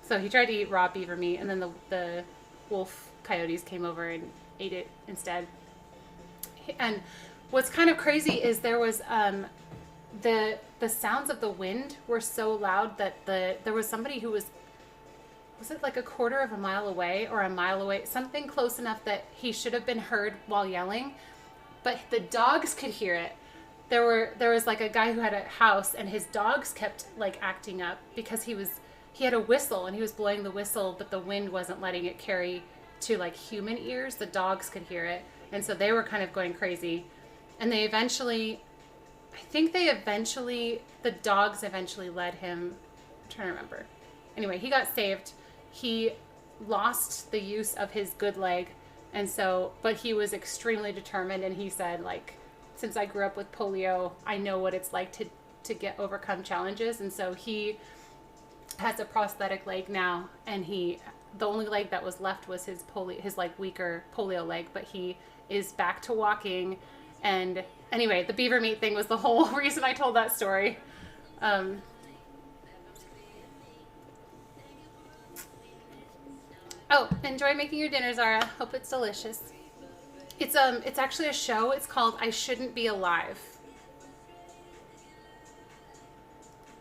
So he tried to eat raw beaver meat, and then the wolf coyotes came over and ate it instead. And what's kind of crazy is there was the sounds of the wind were so loud that there was somebody who was it like a quarter of a mile away or a mile away, something close enough that he should have been heard while yelling, but the dogs could hear it. There was like a guy who had a house and his dogs kept like acting up because he had a whistle and he was blowing the whistle, but the wind wasn't letting it carry to like human ears. The dogs could hear it. And so they were kind of going crazy. And the dogs eventually led him. I'm trying to remember. Anyway, he got saved. He lost the use of his good leg. And so, but he was extremely determined. And he said, like, since I grew up with polio, I know what it's like to overcome challenges. And so he has a prosthetic leg now. And the only leg that was left was his like weaker polio leg, but he is back to walking. And anyway, the beaver meat thing was the whole reason I told that story. Oh, enjoy making your dinner, Zara. Hope it's delicious. It's actually a show. It's called I Shouldn't Be Alive.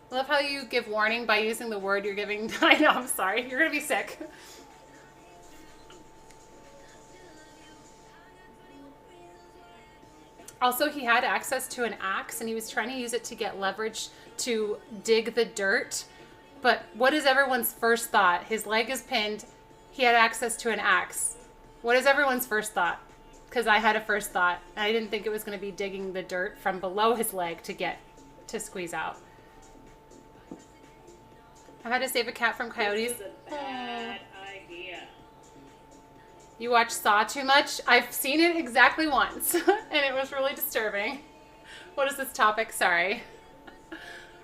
I love how you give warning by using the word you're giving. I know, I'm sorry. You're going to be sick. Also, he had access to an axe and he was trying to use it to get leverage to dig the dirt. But what is everyone's first thought? His leg is pinned. He had access to an axe. What is everyone's first thought? Because I had a first thought. And I didn't think it was going to be digging the dirt from below his leg to squeeze out. I've had to save a cat from coyotes. This is a bad idea. You watch Saw too much? I've seen it exactly once, and it was really disturbing. What is this topic? Sorry.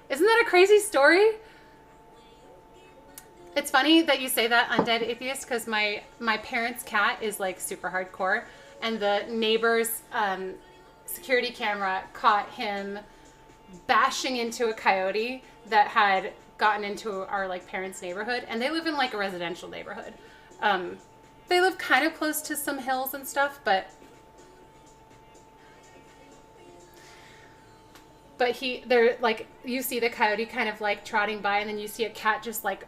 Isn't that a crazy story? It's funny that you say that, Undead Atheist, because my parents' cat is like super hardcore, and the neighbor's security camera caught him bashing into a coyote that had gotten into our like parents' neighborhood, and they live in like a residential neighborhood. They live kind of close to some hills and stuff, but they're like, you see the coyote kind of like trotting by, and then you see a cat just like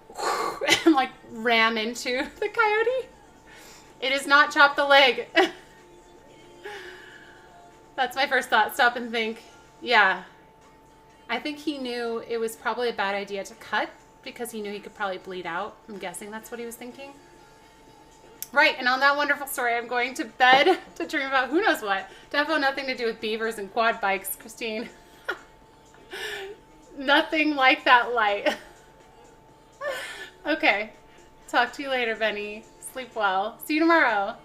and like ram into the coyote. It is not chop the leg. That's my first thought. Stop and think. Yeah. I think he knew it was probably a bad idea to cut because he knew he could probably bleed out. I'm guessing that's what he was thinking. Right, and on that wonderful story, I'm going to bed to dream about who knows what. Definitely nothing to do with beavers and quad bikes, Christine. Nothing like that light. Okay. Talk to you later, Benny. Sleep well. See you tomorrow.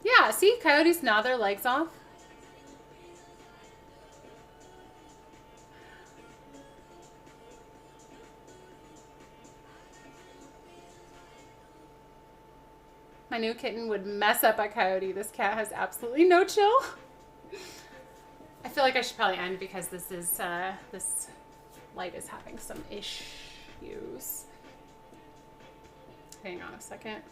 Yeah, see? Coyotes gnaw their legs off. My new kitten would mess up a coyote. This cat has absolutely no chill. I feel like I should probably end because this light is having some issues. Hang on a second.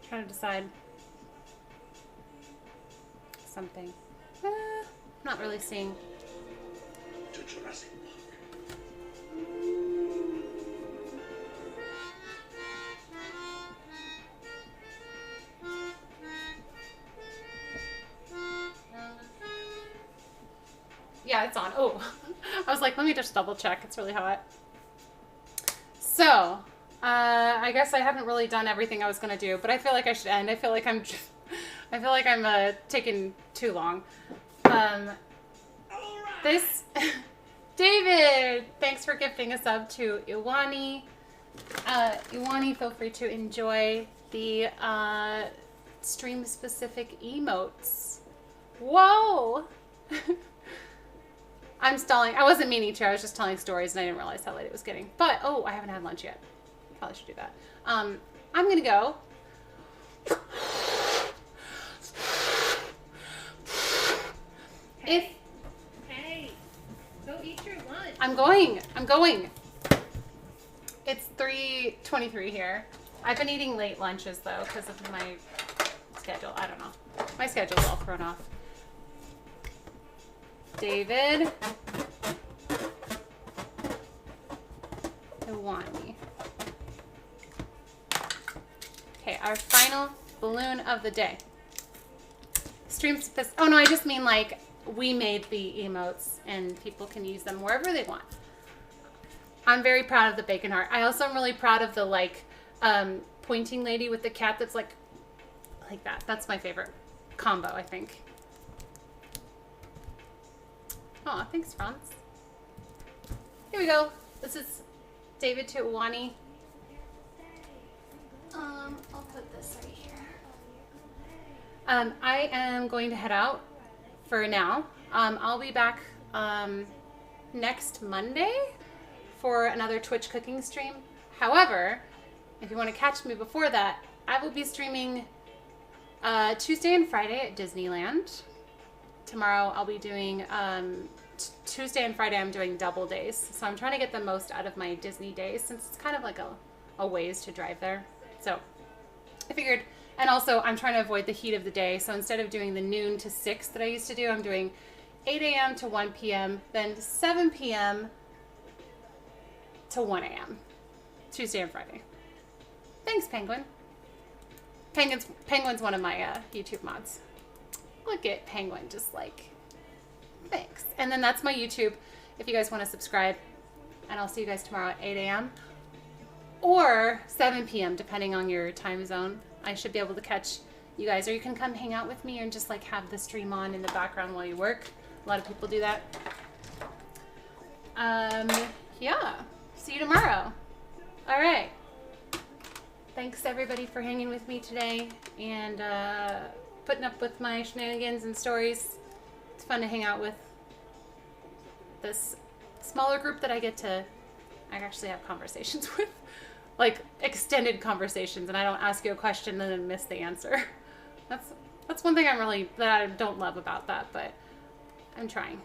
Trying to decide something. not really seeing. To Jurassic Park. Yeah, it's on. Oh, I was like, let me just double check. It's really hot. So, I guess I haven't really done everything I was gonna do, but I feel like I should end. I feel like I'm taking too long. This, David, thanks for gifting a sub to Iwani. Iwani, feel free to enjoy the stream-specific emotes. Whoa! I'm stalling. I wasn't meaning to. I was just telling stories and I didn't realize how late it was getting. But, oh, I haven't had lunch yet. Probably should do that. I'm going to go. If Hey, go eat your lunch. I'm going. It's 3:23 here. I've been eating late lunches though because of my schedule. I don't know. My schedule's all thrown off. David. Iwani. Okay, our final balloon of the day. Stream oh no, I just mean like we made the emotes and people can use them wherever they want. I'm very proud of the bacon heart. I also am really proud of the like pointing lady with the cat that's like that. That's my favorite combo, I think. Oh, thanks, Franz. Here we go. This is David to Iwani. I'll put this right here. I am going to head out for now. I'll be back next Monday for another Twitch cooking stream. However, if you want to catch me before that, I will be streaming Tuesday and Friday at Disneyland. Tomorrow I'll be doing Tuesday and Friday I'm doing double days. So I'm trying to get the most out of my Disney days since it's kind of like a ways to drive there. So I figured, and also I'm trying to avoid the heat of the day. So instead of doing the noon to 6 that I used to do, I'm doing 8 a.m. to 1 p.m., then 7 p.m. to 1 a.m. Tuesday and Friday. Thanks, Penguin. Penguin's one of my YouTube mods. Look at Penguin, just like, thanks. And then that's my YouTube, if you guys want to subscribe. And I'll see you guys tomorrow at 8 a.m. or 7 p.m., depending on your time zone. I should be able to catch you guys. Or you can come hang out with me and just like have the stream on in the background while you work. A lot of people do that. Yeah. See you tomorrow. All right. Thanks everybody for hanging with me today and putting up with my shenanigans and stories. It's fun to hang out with this smaller group that I get to actually have conversations with. Like extended conversations, and I don't ask you a question and then miss the answer. That's one thing that I don't love about that, but I'm trying.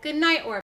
Good night, or